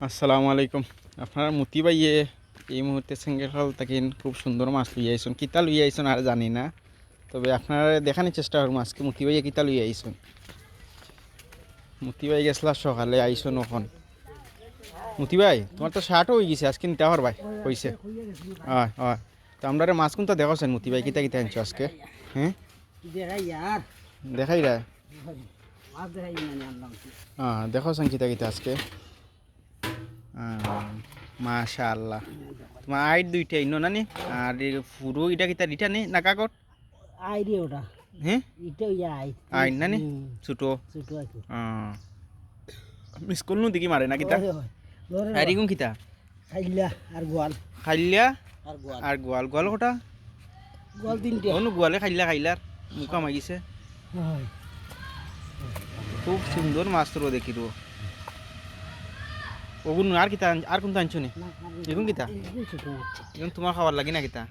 আসসালামু আলাইকুম। আপনার মতি ভাইয়ে এই মুহূর্তে সেঙ্গেখাল থাকেন খুব সুন্দর মাছ লইয়া আইসুন। কিতা লইয়া আইসুন আর জানি না, তবে আপনারা দেখানোর চেষ্টা করুন আজকে মতি ভাইয়ে কিতা লইয়া আইসুন। মতি ভাই গেছলা সকালে আইসুন এখন। মতি ভাই তোমার তো শার্টও হয়ে গেছে, আজকে নিতে পার ভাই হয়েছে। হয় হয়, তো আমরা মাছ কোনটা দেখাছেন মতি ভাই কিতা কিতা আনছো আজকে? হ্যাঁ দেখাই রা। হ্যাঁ দেখাছেন কিতা কিতা আজকে। মাশাআল্লাহ, তোমার আইড দুইটা ইনো নানি আর ফুরো এটা কিতা দিটা নে না কাকট আই রে ওটা হ্যাঁ এটা ইয়া আই আইন নানি ছোটো ছোট আছে মিস করলু দেখি মারে না কিতা আইরি কোন কিতা খাইলা আর গোয়াল খাইলিয়া আর গোয়াল আর গোয়াল গোয়াল কটা গোয়াল তিনটে অনু গোয়ালে খাইলা খাইলার মুখা মাগিছে হয় খুব সুন্দর মাছ তো দেখি তো ওগুন আর কিতা আর কোনটা আনছো নি এখন কিতা ছোট এখন তোমার খাবার লাগি না কিতা